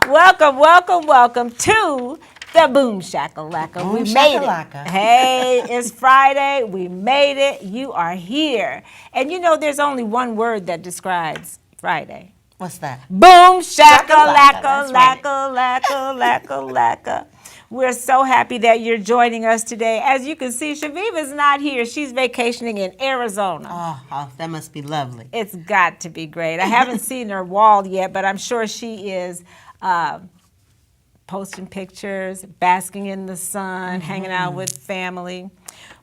Welcome, welcome, welcome to the Boom Shakalaka. Boom We Shakalaka. made it. Hey, it's Friday. We made it. You are here. And you know there's only one word that describes Friday. What's that? Boom Shakalaka, shakalaka, that's right. laka. We're so happy that you're joining us today. As you can see, Chaveevah's not here. She's vacationing in Arizona. Oh, that must be lovely. It's got to be great. I haven't seen her wall yet, but I'm sure she is posting pictures, basking in the sun, hanging out with family.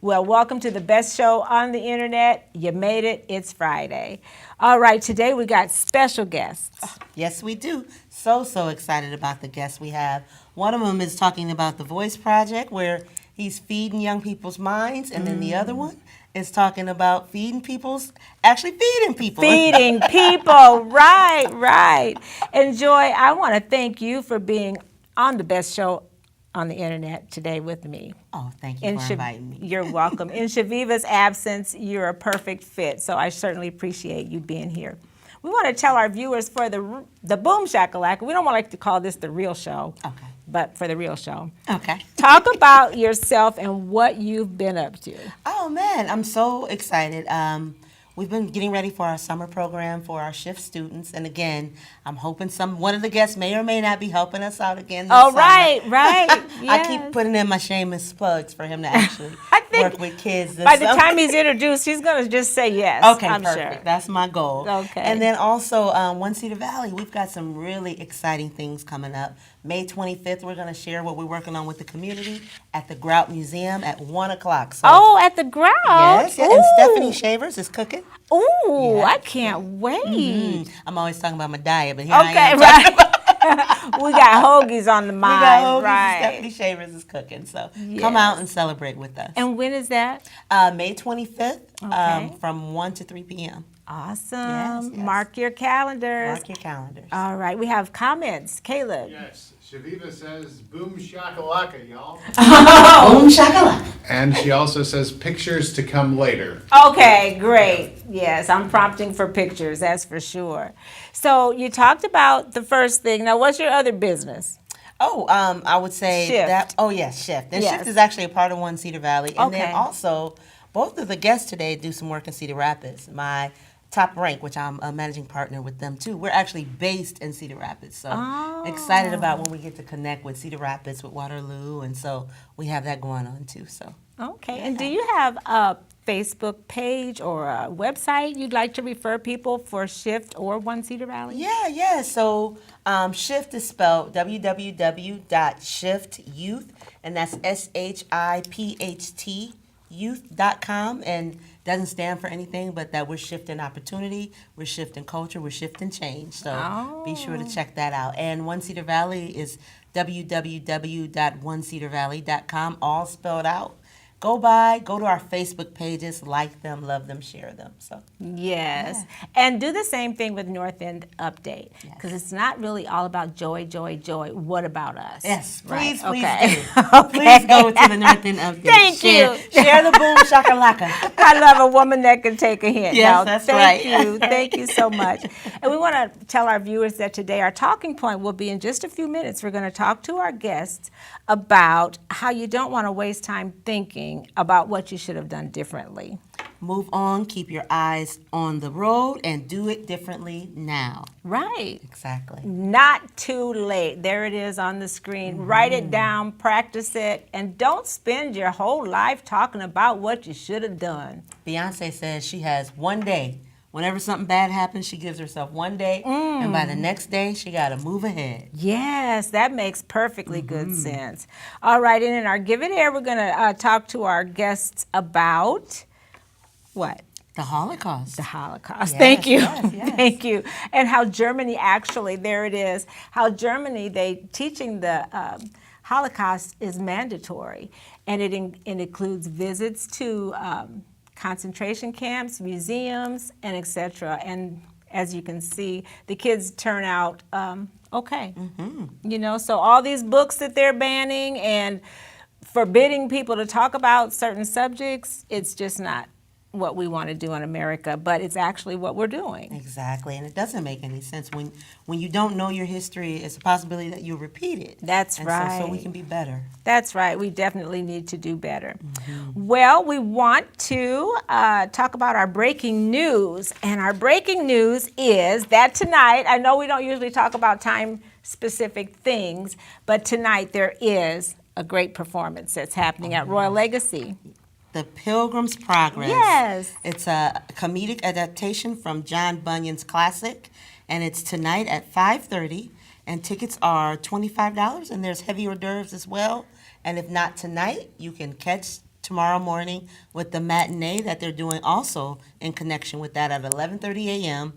Well, welcome to the best show on the internet. You made it. It's Friday. All right, today we got special guests. Yes, we do. So excited about the guests we have. One of them is talking about the Voice Project, where he's feeding young people's minds, and then the other one is talking about feeding people. Feeding people, right. And Joy, I want to thank you for being on the best show on the internet today with me. Oh, thank you for inviting me. You're welcome. In Chaveevah's absence, you're a perfect fit, so I certainly appreciate you being here. We want to tell our viewers for the Boom Shakalaka, we don't want to call this the real show, Okay. but for the real show. Okay. Talk about yourself and what you've been up to. Oh, man, I'm so excited. We've been getting ready for our summer program for our shift students. And again, I'm hoping one of the guests may or may not be helping us out again this summer. Right. I Yes. keep putting in my shameless plugs for him to actually work with kids this By the summer. time he's introduced, he's going to just say yes. Okay, I'm perfect. sure. That's my goal. Okay. And then also, One Cedar Valley, we've got some really exciting things coming up. May 25th, we're going to share what we're working on with the community at the Grout Museum at 1 o'clock. So, At the Grout. yes, yeah. And Ooh. Stephanie Shavers is cooking. Ooh, Yes. I can't wait. I'm always talking about my diet, but here I Okay, am. right. We got hoagies on the We mind, got hoagies and right? Stephanie Shavers is cooking. So come out and celebrate with us. And when is that? May 25th Okay. from 1 to 3 p.m. Awesome. Yes. Mark your calendars. Mark your calendars. All right, we have comments. Caleb. Yes, Chaveevah says, boom shakalaka, y'all. Boom shakalaka. And she also says, pictures to come later. Okay, great. Yes, I'm prompting for pictures, that's for sure. So you talked about the first thing. Now, what's your other business? I would say Shift. that. Oh, yes, Shift. And Yes. Shift is actually a part of One Cedar Valley. And Okay. then also, both of the guests today do some work in Cedar Rapids. My Top Rank, which I'm a managing partner with them too. We're actually based in Cedar Rapids. So excited about when we get to connect with Cedar Rapids, with Waterloo. And so we have that going on too. So. Okay, and do you have a Facebook page or a website you'd like to refer people for Shift or One Cedar Valley? Yeah. So Shift is spelled www.shiftyouth, and that's SHIPHT youth.com, and doesn't stand for anything but that we're shifting opportunity, we're shifting culture, we're shifting change. So be sure to check that out. And One Cedar Valley is www.onecedarvalley.com, all spelled out. Go to our Facebook pages, like them, love them, share them. So Yes, and do the same thing with North End Update, because it's not really all about joy. What about us? yes, Right, please okay. do. Please go to the North End Update. Thank you. Share the boom shakalaka. I love a woman that can take a hint. Yes, Now, that's thank right. you. Thank you so much. And we want to tell our viewers that today our talking point will be in just a few minutes. We're going to talk to our guests about how you don't want to waste time thinking about what you should have done differently. Move on, keep your eyes on the road, and do it differently now. Right. Exactly. Not too late. There it is on the screen. Write it down, practice it, and don't spend your whole life talking about what you should have done. Beyonce says she has one day. Whenever something bad happens, she gives herself one day, and by the next day, she got to move ahead. Yes, that makes perfectly good sense. All right, and in our Give It Air, we're going to talk to our guests about what? The Holocaust. The Holocaust. Yes, Thank you. yes. Thank you. And how Germany actually, there it is, how Germany, teaching the Holocaust is mandatory, and it includes visits to concentration camps, museums, and etc. And as you can see, the kids turn out okay. You know, so all these books that they're banning and forbidding people to talk about certain subjects, it's just not what we want to do in America, but it's actually what we're doing. Exactly, and it doesn't make any sense when you don't know your history. It's a possibility that you'll repeat it. That's and right. So we can be better. That's right. We definitely need to do better. Well, we want to talk about our breaking news, and our breaking news is that tonight, I know we don't usually talk about time-specific things, but tonight there is a great performance that's happening at Royal Legacy. The Pilgrim's Progress. Yes. It's a comedic adaptation from John Bunyan's classic, and it's tonight at 5:30, and tickets are $25, and there's heavy hors d'oeuvres as well. And if not tonight, you can catch tomorrow morning with the matinee that they're doing also in connection with that at 11:30 a.m.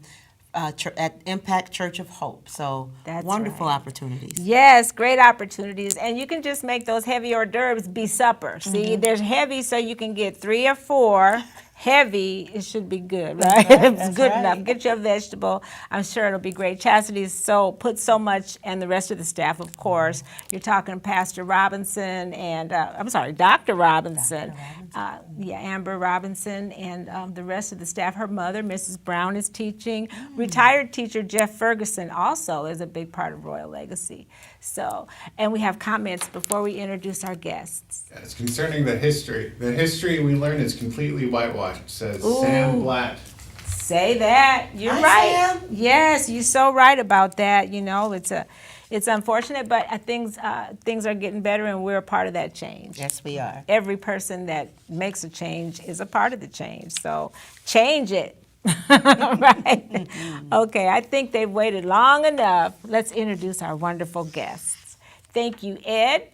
At Impact Church of Hope. So That's wonderful right. opportunities. Yes, great opportunities. And you can just make those heavy hors d'oeuvres be supper. See, there's heavy so you can get 3 or 4. Heavy, it should be good, right? It's good enough. Get your vegetable. I'm sure it'll be great. Chastity's put so much, and the rest of the staff, of course. You're talking Pastor Robinson and, Dr. Robinson. Amber Robinson and the rest of the staff. Her mother, Mrs. Brown, is teaching. Retired teacher Jeff Ferguson also is a big part of Royal Legacy. So, and we have comments before we introduce our guests. It's concerning the history. The history we learn is completely whitewashed, says Sam Blatt. Say that. You're Hi, right. Sam. Yes, you're so right about that. You know, it's unfortunate, but things are getting better, and we're a part of that change. Yes, we are. Every person that makes a change is a part of the change. So change it. Right? Okay, I think they've waited long enough. Let's introduce our wonderful guests. Thank you, Ed.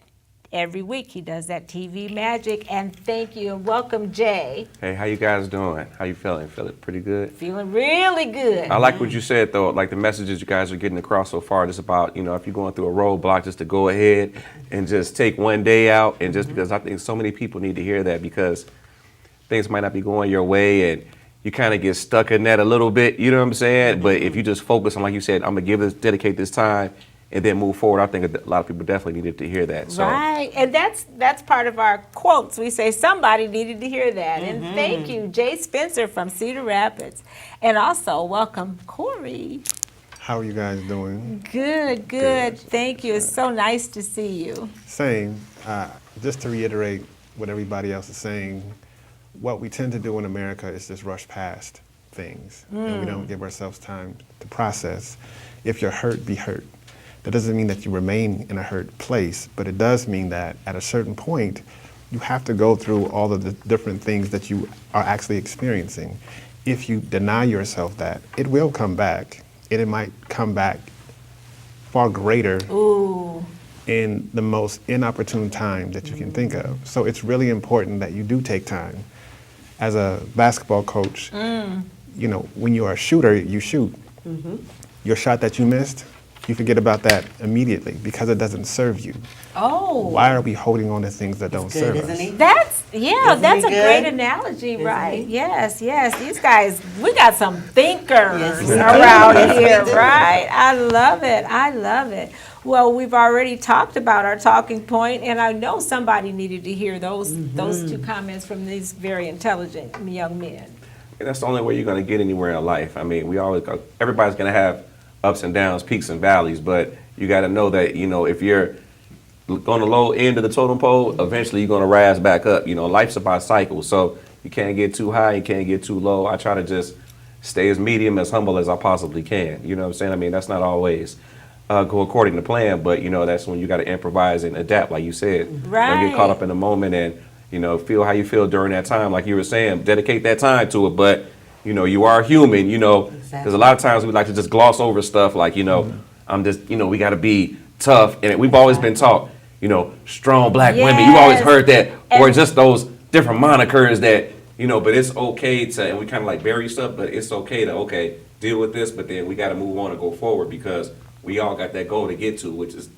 Every week he does that TV magic. And thank you and welcome, Jay. Hey, how you guys doing? How you feeling? Feeling pretty good? Feeling really good. I like what you said, though, like the messages you guys are getting across so far, just about, if you're going through a roadblock, just to go ahead and just take one day out, and just because I think so many people need to hear that, because things might not be going your way, and you kind of get stuck in that a little bit, you know what I'm saying? But if you just focus on, like you said, I'm going to dedicate this time, and then move forward, I think a lot of people definitely needed to hear that. So. Right, and that's part of our quotes. We say somebody needed to hear that. And thank you, Jay Spencer from Cedar Rapids. And also, welcome, Corey. How are you guys doing? Good, good. Thank you. It's so nice to see you. Same. Just to reiterate what everybody else is saying, what we tend to do in America is just rush past things. And we don't give ourselves time to process. If you're hurt, be hurt. That doesn't mean that you remain in a hurt place, but it does mean that at a certain point, you have to go through all of the different things that you are actually experiencing. If you deny yourself that, it will come back, and it might come back far greater in the most inopportune time that you can think of. So it's really important that you do take time. As a basketball coach, when you're a shooter, you shoot. Your shot that you missed, you forget about that immediately because it doesn't serve you. Oh. Why are we holding on to things that don't serve us? Isn't he? That's a he great good? analogy, Isn't right? he? Yes. These guys, we got some thinkers Yes, we do. around Yes, we here, do. right? I love it. Well, we've already talked about our talking point, and I know somebody needed to hear those two comments from these very intelligent young men. And that's the only way you're going to get anywhere in life. I mean, everybody's going to have ups and downs, peaks and valleys, but you got to know that, if you're on the low end of the totem pole, eventually you're going to rise back up. Life's about cycles, so you can't get too high, you can't get too low. I try to just stay as medium, as humble as I possibly can. You know what I'm saying? I mean, that's not always go according to plan, but, that's when you got to improvise and adapt, like you said. Right. Don't get caught up in the moment and, feel how you feel during that time, like you were saying. Dedicate that time to it, but, you are human, because a lot of times we like to just gloss over stuff like, I'm just, we got to be tough. And we've always been taught, strong black women. You've always heard that. Or just those different monikers that, but it's okay to, and we kind of like bury stuff, but it's okay to, deal with this, but then we got to move on and go forward because we all got that goal to get to, which is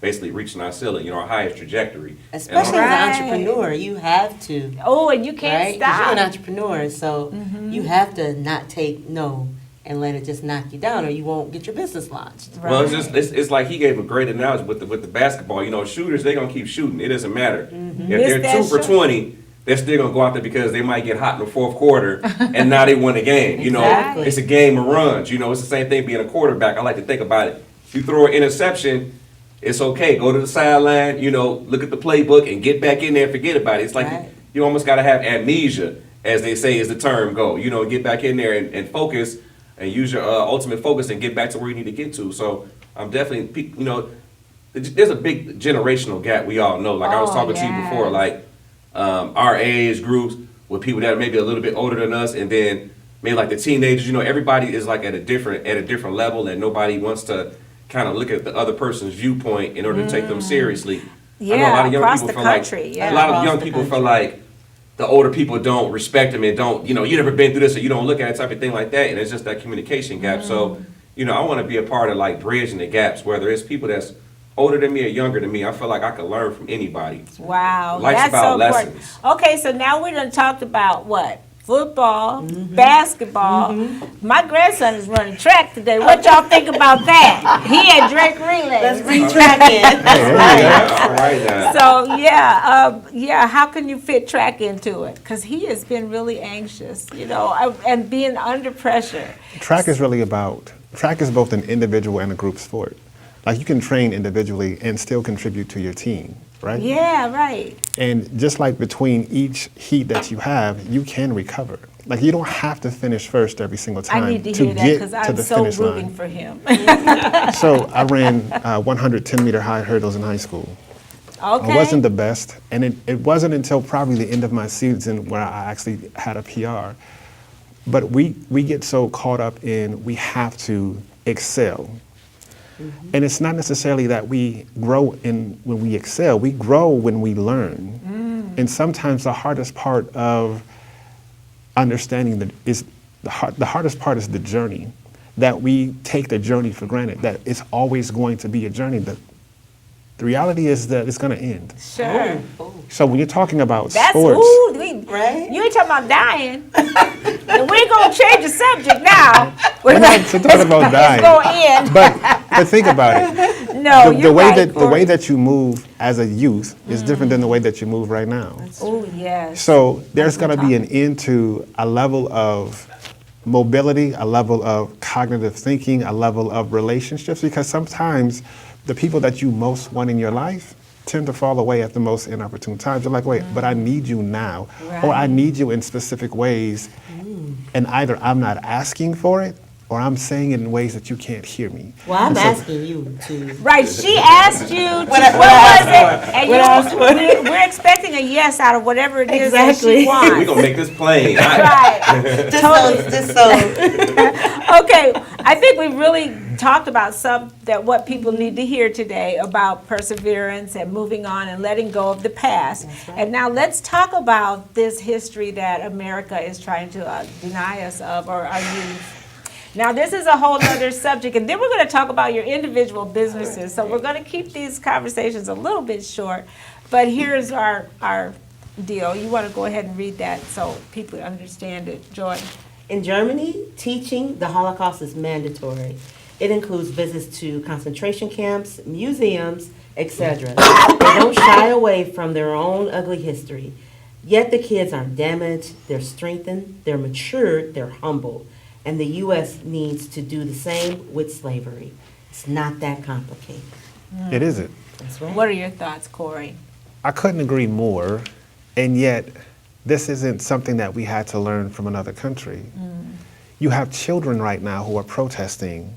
basically reaching our ceiling, our highest trajectory. Especially Right. as an entrepreneur, you have to. Oh, and you can't Right? 'Cause stop. you're an entrepreneur, so you have to not take no and let it just knock you down, or you won't get your business launched. Well, it's like he gave a great analogy with the basketball. Shooters, they're going to keep shooting. It doesn't matter. If Miss they're that 2 for shot. 20, they're still gonna go out there because they might get hot in the fourth quarter, and now they won the game. You know, Exactly. it's a game of runs. You know, it's the same thing being a quarterback. I like to think about it. If you throw an interception, it's okay. Go to the sideline. You know, look at the playbook and get back in there and forget about it. It's like Right. you almost got to have amnesia, as they say, is the term go. You know, get back in there and focus and use your ultimate focus and get back to where you need to get to. So I'm definitely, you know, there's a big generational gap. We all know. Like I was Oh, talking to you before, yes. like our age groups with people that are maybe a little bit older than us, and then maybe like the teenagers. You know, everybody is like at a different level, and nobody wants to kind of look at the other person's viewpoint in order to take them seriously. I know a Yeah, lot of young across people the feel country, like yeah. a lot of Across young the people feel country. like the older people don't respect them and don't, you know, you never been through this or you don't look at it type of thing like that, and it's just that communication gap. So, you know, I want to be a part of like bridging the gaps, whether it's people that's older than me or younger than me. I feel like I can learn from anybody. Wow, Life's that's about so important. lessons. Okay, so now we done talked about what? Football, basketball. My grandson is running track today. What y'all think about that? He at Drake Let's Relay. bring track in. Yeah, all right now. So yeah, how can you fit track into it? Because he has been really anxious, you know, and being under pressure. Track is both an individual and a group sport. Like you can train individually and still contribute to your team, right? Yeah, right. And just like between each heat that you have, you can recover. Like you don't have to finish first every single time I need to hear that get because to I'm the so finish rooting line. for him. So I ran 110-meter high hurdles in high school. Okay. I wasn't the best, and it wasn't until probably the end of my season where I actually had a PR. But we get so caught up in we have to excel. And it's not necessarily that we grow when we excel, we grow when we learn. And sometimes the hardest part of understanding the hardest part is the journey. That we take the journey for granted, that it's always going to be a journey. The reality is that it's going to end. Sure. So when you're talking about That's sports, Right? You ain't talking about dying. And we ain't gonna change the subject now. we're not talking about dying. It's gonna end. But think about it. No, The you're way right, the way Corey. that you move as a youth is different than the way that you move right now. Oh yes. So there's That's what going to I'm be an end to a level of mobility, a level of cognitive thinking, a level of relationships, because sometimes the people that you most want in your life tend to fall away at the most inopportune times. You're like, wait, but I need you now, or I Right. need you in specific ways, and either I'm not asking for it, or I'm saying it in ways that you can't hear me. Well, I'm asking you to. Right, she asked you to, what I was it? And What I asked for. we're expecting a yes out of whatever it is that Exactly. she wants. We're going to make this plain. Right. Just so. Okay, I think we've really talked about what people need to hear today about perseverance and moving on and letting go of the past. And now let's talk about this history that America is trying to deny us of, or our youth. Now, this is a whole other subject, and then we're going to talk about your individual businesses. So we're going to keep these conversations a little bit short, but here's our deal. You want to go ahead and read that so people understand it, Joy? In Germany, teaching the Holocaust is mandatory. It includes visits to concentration camps, museums, etc. They don't shy away from their own ugly history. Yet the kids aren't damaged, they're strengthened, they're matured, they're humbled. And the U.S. needs to do the same with slavery. It's not that complicated. It isn't. That's right. What are your thoughts, Corey? I couldn't agree more, and yet this isn't something that we had to learn from another country. You have children right now who are protesting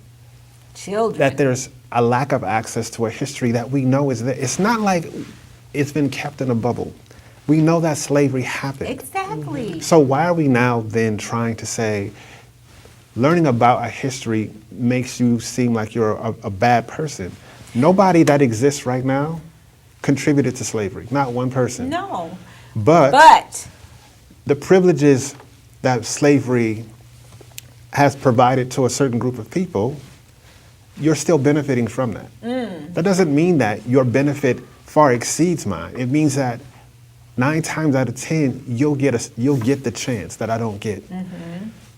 Children. that there's a lack of access to a history that we know is there. It's not like it's been kept in a bubble. We know that slavery happened. Exactly. So why are we now then trying to say learning about a history makes you seem like you're a bad person? Nobody that exists right now contributed to slavery, not one person. No. But the privileges that slavery has provided to a certain group of people, you're still benefiting from that. That doesn't mean that your benefit far exceeds mine. It means that 9 times out of 10, you'll get the chance that I don't get.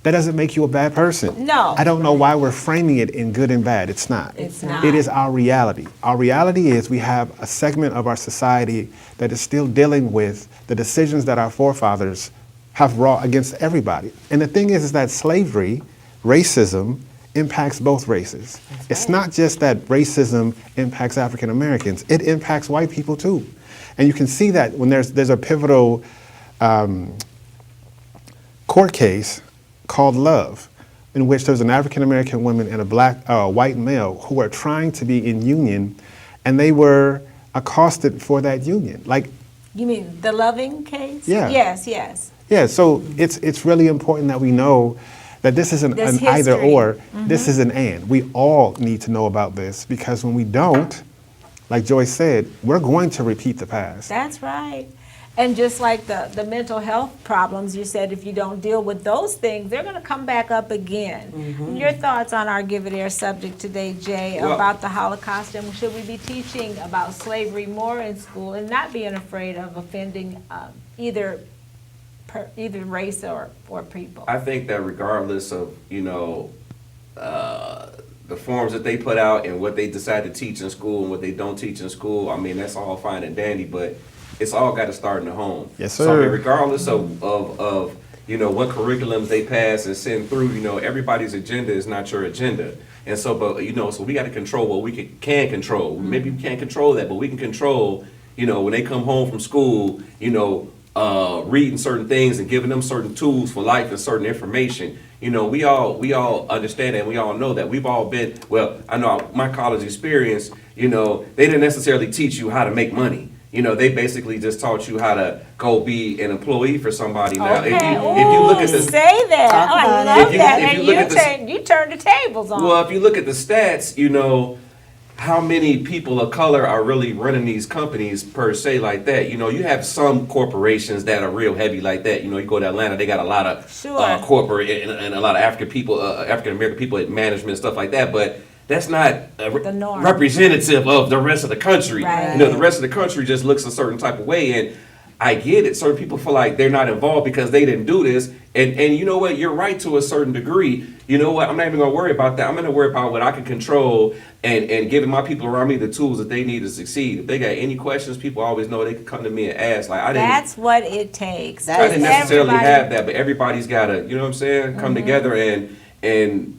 that doesn't make you a bad person. No. I don't know why we're framing it in good and bad. It's not. It's not. It is our reality. Our reality is we have a segment of our society that is still dealing with the decisions that our forefathers have wrought against everybody. And the thing is that slavery, racism, impacts both races. It's not just that racism impacts African Americans, it impacts white people too. And you can see that when there's a pivotal court case called Love, in which there's an African American woman and a white male who are trying to be in union, and they were accosted for that union. Like, You mean the Loving case? Yeah. Yes, yes. yeah, so it's really important that we know that this isn't This an either history. or, this is an and. We all need to know about this, because when we don't, like Joy said, we're going to repeat the past. That's right. And just like the mental health problems, you said if you don't deal with those things, they're going to come back up again. Your thoughts on our Give It Air subject today, Jay, Well- about the Holocaust, and should we be teaching about slavery more in school and not being afraid of offending either race or people? I think that regardless of, the forms that they put out and what they decide to teach in school and what they don't teach in school, I mean, that's all fine and dandy, but it's all got to start in the home. Yes, So I mean, sir. regardless of what curriculums they pass and send through, everybody's agenda is not your agenda. And so, but, so we got to control what we can control. Maybe we can't control that, but we can control, when they come home from school, reading certain things and giving them certain tools for life and certain information. We all understand that, and we all know that. We've all been, well, I know my college experience, they didn't necessarily teach you how to make money. They basically just taught you how to go be an employee for somebody. Now, Okay. if you look at Ooh, the say that. Talk Oh, I about love it. that. If you And look at the- you turned the tables on. Well, if you look at the stats, how many people of color are really running these companies per se like that. You have some corporations that are real heavy like that. You go to Atlanta, they got a lot of Sure. corporate and a lot of African American people in management and stuff like that. But that's not The norm. representative of the rest of the country. Right. The rest of the country just looks a certain type of way. And I get it. Certain people feel like they're not involved because they didn't do this. And you know what? You're right to a certain degree. You know what? I'm not even going to worry about that. I'm going to worry about what I can control and giving my people around me the tools that they need to succeed. If they got any questions, people always know they can come to me and ask. Like, That's what it takes. That I didn't necessarily Everybody- have that, but everybody's got to, you know what I'm saying, come together and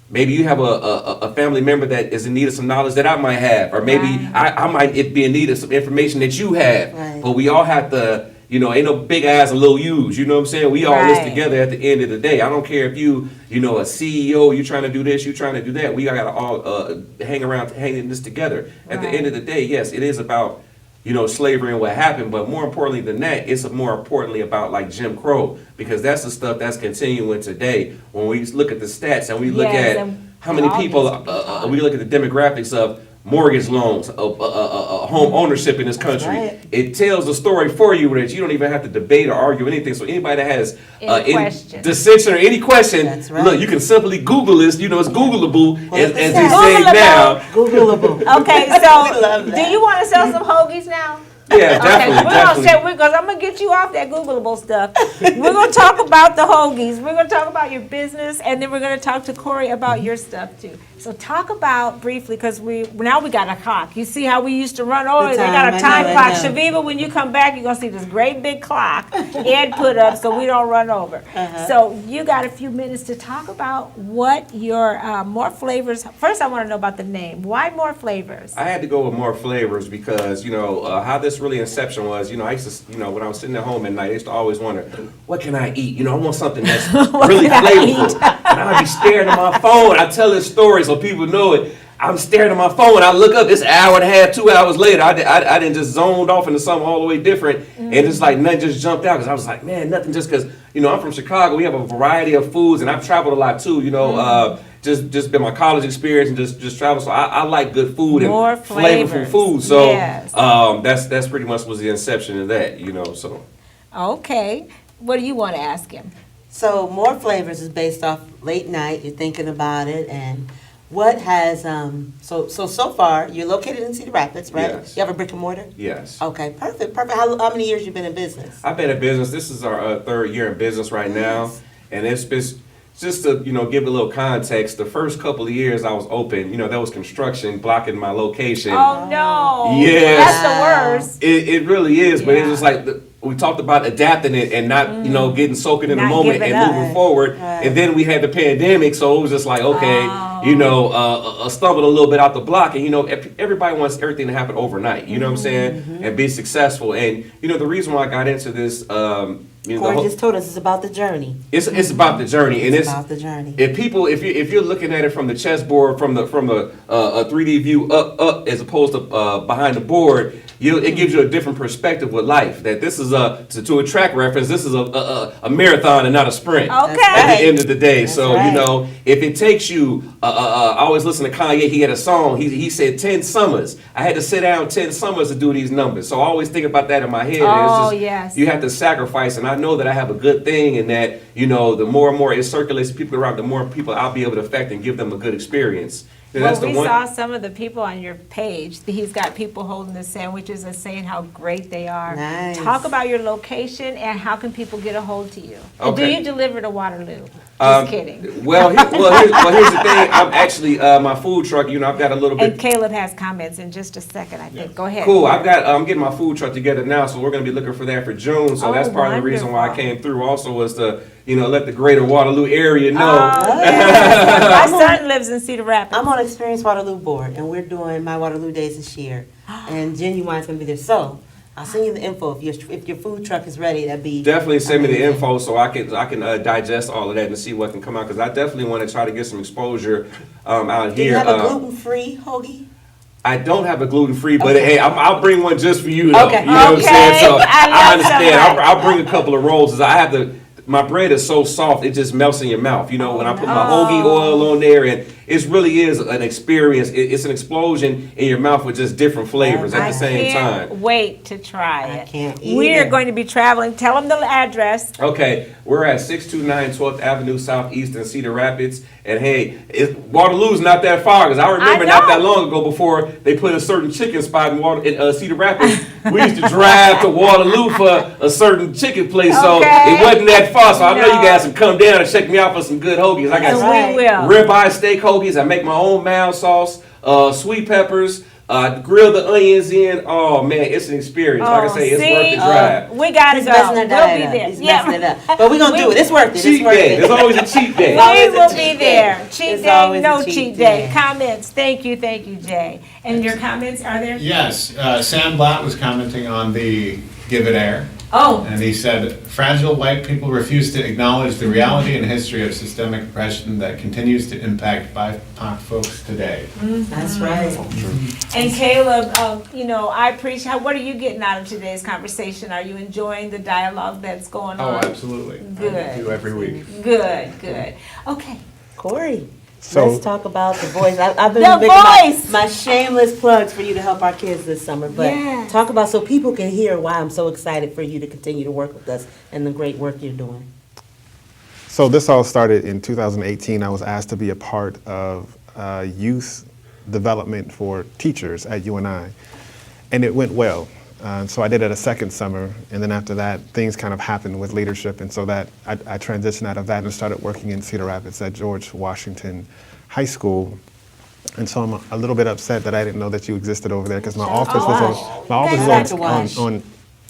maybe you have a family member that is in need of some knowledge that I might have, or maybe Right. I might be in need of some information that you have. Right. But we all have to, ain't no big eyes and little U's, you know what I'm saying? We all live Right. together at the end of the day. I don't care if you a CEO, you trying to do this, you trying to do that. We got to all hanging this together. At the Right. end of the day, yes, it is about slavery and what happened, but more importantly than that, it's more importantly about like Jim Crow, because that's the stuff that's continuing today. When we look at the stats and we look Yes, at and how many all people, these people we look at the demographics of mortgage loans, of home ownership in this country. right. It tells a story for you that you don't even have to debate or argue anything. So anybody that has Any question. dissension or any question, That's right. look, you can simply Google this. It's Googleable, as they say Googleable. now. Googleable. Okay, love so that. do you want to sell some hoagies now? Yeah, Okay, definitely. because I'm gonna get you off that Googleable stuff. We're gonna talk about the hoagies. We're gonna talk about your business, and then we're gonna talk to Corey about your stuff too. So talk about briefly, because now we got a clock. You see how we used to run over? The They got a time, time I clock. know. Shaviva, when you come back, you're gonna see this great big clock Ed put up so we don't run over. So you got a few minutes to talk about what your More Flavors. First, I want to know about the name. Why More Flavors? I had to go with More Flavors because, how this really inception was, I used to, when I was sitting at home at night, I used to always wonder, what can I eat? I want something that's really can I flavorful. And I'd be staring at my phone. I tell this story so people know it. I'm staring at my phone. I look up, it's an hour and a half, 2 hours later. I didn't just zoned off into something all the way different. And it's like nothing just jumped out because I was like, man, nothing just because, I'm from Chicago. We have a variety of foods and I've traveled a lot too, just been my college experience and just travel. So I like good food and More flavorful flavors. food. So Yes. that's pretty much was the inception of that, so. Okay. What do you want to ask him? So More Flavors is based off late night. You're thinking about it, and what has so far you're located in Cedar Rapids, right? Yes. You have a brick and mortar. Yes. Okay, perfect. How many years you been in business? I've been in business. This is our third year in business right now, and it's been just to, give a little context, the first couple of years I was open, there was construction blocking my location. Oh no. Yes. That's the worst. It really is, but it's Yeah. just like we talked about adapting it and not, getting soaking in the Not moment and giving up. moving forward. Right. And then we had the pandemic, so it was just like, okay, stumbled a little bit out the block. And, everybody wants everything to happen overnight, you know what I'm saying? And be successful. And, the reason why I got into this, Corey just told us it's about the journey. it's about the journey. And It's about the journey. if you're looking at it from the chessboard, from a 3D view up as opposed to behind the board, it gives you a different perspective with life. That this is to a track reference. This is a marathon and not a sprint. Okay. At the end of the day, That's so right. if it takes you, I always listen to Kanye. He had a song. He said 10 summers. I had to sit down 10 summers to do these numbers. So I always think about that in my head. Oh, It's just, yes. you have to sacrifice, and I know that I have a good thing, and that the more and more it circulates to people around, the more people I'll be able to affect and give them a good experience. And Well, that's the we one. saw some of the people on your page. He's got people holding the sandwiches and saying how great they are. Nice. Talk about your location and how can people get a hold to you. And do Okay. you deliver to Waterloo? Just kidding. Well, here's the thing. I'm actually my food truck. I've got a little bit. And Caleb has comments in just a second, I think. Go ahead. Cool. I'm getting my food truck together now, so we're going to be looking for that for June. So Oh, that's part of the reason why I wonderful. came through. Also was to let the greater Waterloo area know. Oh, yes. My son lives in Cedar Rapids. I'm on Experience Waterloo board, and we're doing my Waterloo Days this year. And Genuine's going to be there. So I'll send you the info. If your food truck is ready, that'd be Definitely send me the amazing. info so I can digest all of that and see what can come out, because I definitely want to try to get some exposure out Do you here. have a gluten-free hoagie? I don't have a gluten-free, but Okay. hey, I'll bring one just for you, though. Okay. You know what I'm saying? So Okay. I love understand. somebody. I'll bring a couple of rolls. 'Cause I have my bread is so soft, it just melts in your mouth. When I put my hoagie oil on there, and it really is an experience. It's an explosion in your mouth with just different flavors at I the same can't time. wait to try I it. can't We are either. going to be traveling. Tell them the address. Okay, we're at 629 12th Avenue Southeast in Cedar Rapids. And hey, Waterloo's not that far, because I remember I not know. that long ago, before they put a certain chicken spot in Cedar Rapids, we used to drive to Waterloo for a certain chicken place. So Okay. it wasn't that far. So I know No. you guys can come down and check me out for some good hoagies. I And got right. we will. ribeye steak hoagies. I make my own mild sauce, sweet peppers, grill the onions in. Oh man, it's an experience. Like I say, it's worth the drive. We got to He's go. messing that We'll diet be up. there. He's messing it up. But we're going to do We- it. It's worth it. Cheat It's worth day. it. There's always a cheat day. We always a will cheat be day. there. Cheat It's day, always a no cheat cheat day. day. Comments. Thank you, Jay. And your comments are there? Yes, Sam Blatt was commenting on the Give It Air. Oh, And he said, fragile white people refuse to acknowledge the reality and history of systemic oppression that continues to impact BIPOC folks today. That's right. and Caleb, I appreciate. What are you getting out of today's conversation? Are you enjoying the dialogue that's going Oh, on? absolutely. Good. I do every week. Good. Okay. Corey, So- let's talk about The Voice. I've been The making Voice! my shameless plugs for you to help our kids this summer. But Yes. talk about, so people can hear why I'm so excited for you to continue to work with us and the great work you're doing. So this all started in 2018. I was asked to be a part of youth development for teachers at UNI, and it went well. So I did it a second summer, and then after that, things kind of happened with leadership, and so that I transitioned out of that and started working in Cedar Rapids at George Washington High School. And so I'm a little bit upset that I didn't know that you existed over there, because my office was on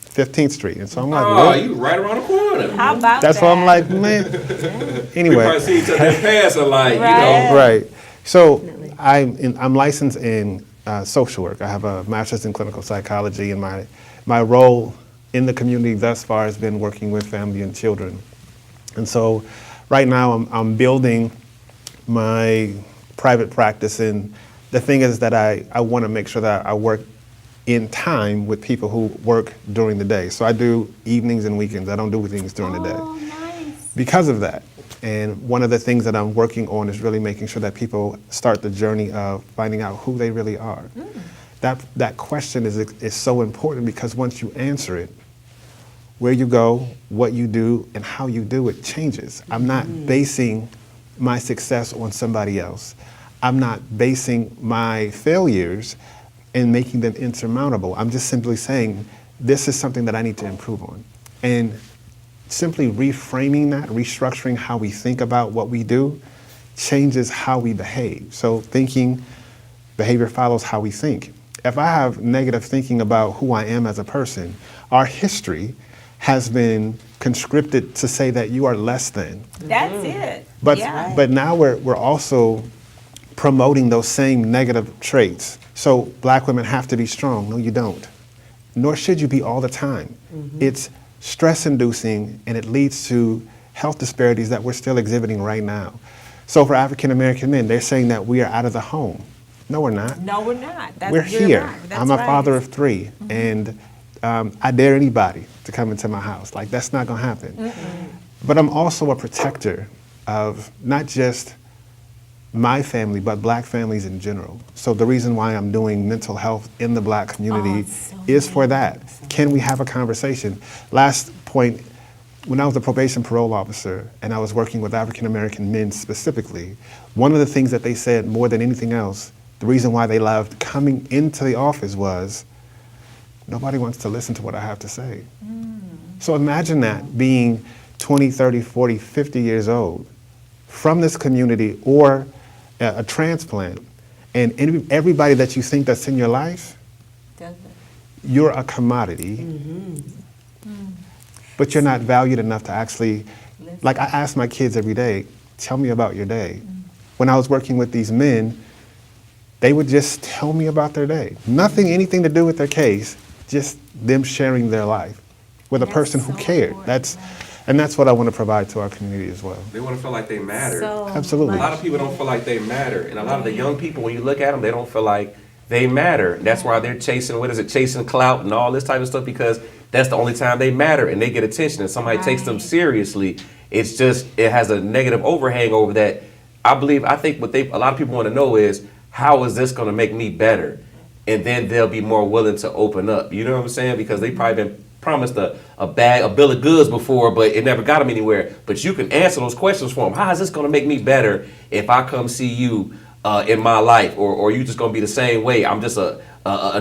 15th Street, and so I'm like, Oh, what? you right around the corner. How about That's that? why I'm like, man. We Anyway. probably see each other in passing, like, Right. Right. So I'm licensed in social work. I have a master's in clinical psychology, and my role in the community thus far has been working with family and children. And so right now I'm building my private practice, and the thing is that I want to make sure that I work in time with people who work during the day. So I do evenings and weekends. I don't do things during the day. Oh, nice. Because of that. And one of the things that I'm working on is really making sure that people start the journey of finding out who they really are. That question is so important, because once you answer it, where you go, what you do, and how you do it changes. I'm not basing my success on somebody else. I'm not basing my failures and making them insurmountable. I'm just simply saying, this is something that I need to improve on. And simply reframing that, restructuring how we think about what we do, changes how we behave. So behavior follows how we think. If I have negative thinking about who I am as a person, our history has been conscripted to say that you are less than. That's it. But yeah. but now we're also promoting those same negative traits. So black women have to be strong. No, you don't. Nor should you be all the time. It's stress-inducing, and it leads to health disparities that we're still exhibiting right now. So for African American men, they're saying that we are out of the home. No, we're not. No, we're not. We're here. Right. That's I'm a right. father of 3, and I dare anybody to come into my house. Like, that's not gonna happen. But I'm also a protector of not just my family, but black families in general. So the reason why I'm doing mental health in the black community is for that. Can we have a conversation? Last point, when I was a probation parole officer and I was working with African American men specifically, one of the things that they said more than anything else, the reason why they loved coming into the office was, nobody wants to listen to what I have to say. So imagine that, being 20, 30, 40, 50 years old, from this community or a transplant, and everybody that you think that's in your life, you're a commodity, but you're not valued enough to actually, like I ask my kids every day, tell me about your day. When I was working with these men, they would just tell me about their day. Anything to do with their case, just them sharing their life with a person who cared. And that's what I want to provide to our community as well. They want to feel like they matter. Absolutely. A lot of people don't feel like they matter. And a lot of the young people, when you look at them, they don't feel like they matter. That's why they're chasing clout and all this type of stuff, because that's the only time they matter and they get attention and somebody takes them seriously. It has a negative overhang over that. I think what a lot of people want to know is, how is this going to make me better? And then they'll be more willing to open up. You know what I'm saying? Because they probably been promised a bill of goods before, but it never got them anywhere. But you can answer those questions for them. How is this going to make me better if I come see you in my life, or you just going to be the same way? I'm just a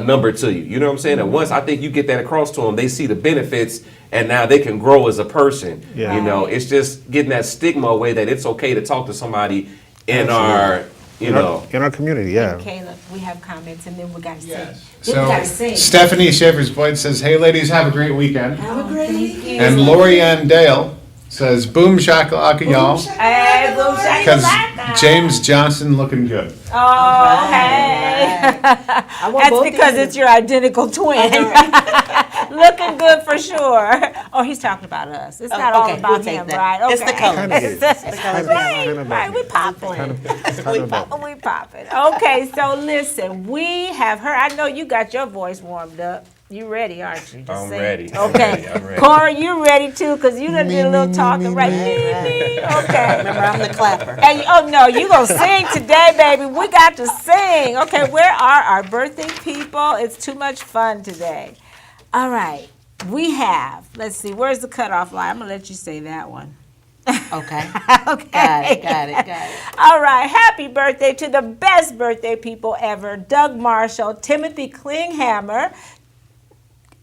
number to you. You know what I'm saying? And once I think you get that across to them, they see the benefits, and now they can grow as a person. Yeah. You know, it's just getting that stigma away that it's okay to talk to somebody in our, in our community, yeah. Caleb, we have comments, and then we got to sing. So Then we got to sing. Stephanie Schaefer's Boyd says, "Hey ladies, have a great weekend." Have a great weekend. And Lori Ann Dale says, "Boom shakalaka, y'all." Hey, boom, Because shakalaka. James Johnson looking good. Oh, hey. That's because it's your identical twin. Looking good for sure. Oh, he's talking about us. It's not all about him, right? Okay. It's the colors. Kind of is. Right, we popping. We popping. Okay, so listen, we have her. I know you got your voice warmed up. You ready, aren't you? I'm ready. Okay. I'm ready. Corey, you ready too? Because you done did a little talking, right? Me. Okay. Remember, I'm the clapper. And no, you gonna sing today, baby. We got to sing. Okay, where are our birthday people? It's too much fun today. All right, we have. Let's see. Where's the cutoff line? I'm gonna let you say that one. Okay. Okay. Got it. All right. Happy birthday to the best birthday people ever: Doug Marshall, Timothy Klinghammer,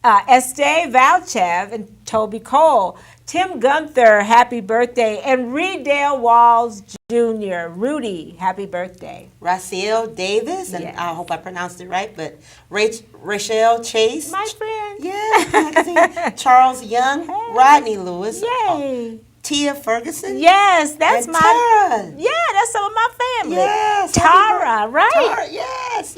Estee Valchev, and Toby Cole. Tim Gunther, happy birthday. And Reedale Walls Jr., Rudy, happy birthday. Raciel Davis, and Yes. I hope I pronounced it right, but Rachel Chase. My friend. Yeah, Charles Young, Rodney Lewis, Yay. Tia Ferguson. Yes, that's and my. Tara. Yeah, that's some of my family. Yes. Tara, right? Tara, yes.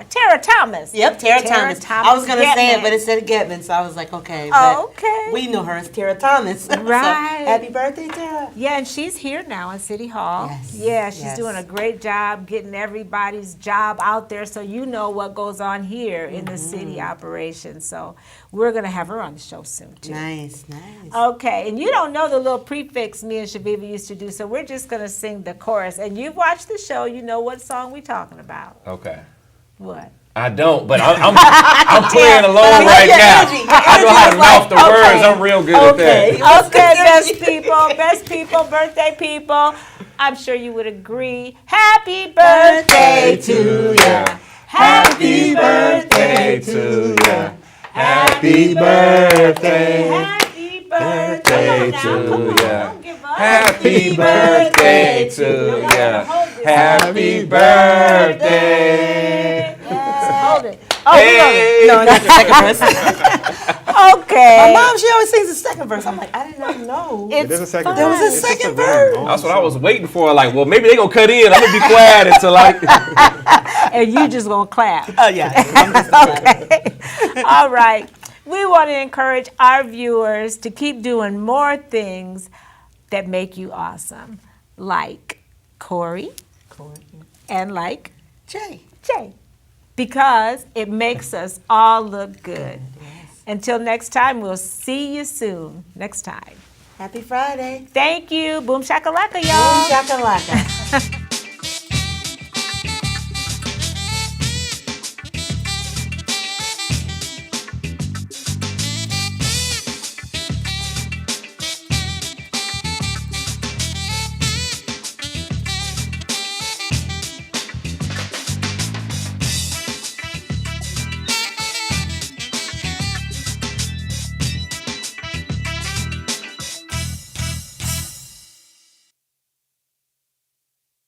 Tara Thomas. Yep, Tara Thomas. I was going to say it, Getman. but it said Getman, so I was like, okay. Oh, but okay. We know her as Tara Thomas. So, Right. happy birthday, Tara. Yeah, and she's here now in City Hall. Yes, Yeah, she's yes. doing a great job getting everybody's job out there, so you know what goes on here in the city operation. So we're going to have her on the show soon, too. Nice. Okay, and you don't know the little prefix me and Chaveevah used to do, so we're just going to sing the chorus. And you've watched the show, you know what song we're talking about. Okay. What? I don't, but I'm playing along like right your now. energy. Your I know how to energy mouth the was like, words. okay. I'm real good at that. Okay, best people, birthday people. I'm sure you would agree. Happy birthday to ya. Happy birthday to ya. Happy birthday. Happy birthday birthday now, to come on, ya. don't give up. Happy birthday to ya. Happy birthday. Hold it. Hey. No, not the second verse. Okay. My mom, she always sings the second verse. I'm like, I did not know. It is a second There verse. was a It's just second very verse. long That's what I was song. waiting for. Like, well, maybe they gonna cut in. I'm gonna be quiet until like. And you just gonna clap. Oh, yeah. Okay. All right. We want to encourage our viewers to keep doing more things that make you awesome, like Corey and like Jay. Jay, because it makes us all look good. Until next time, we'll see you soon. Next time. Happy Friday. Thank you. Boom shakalaka, Boom y'all. shakalaka.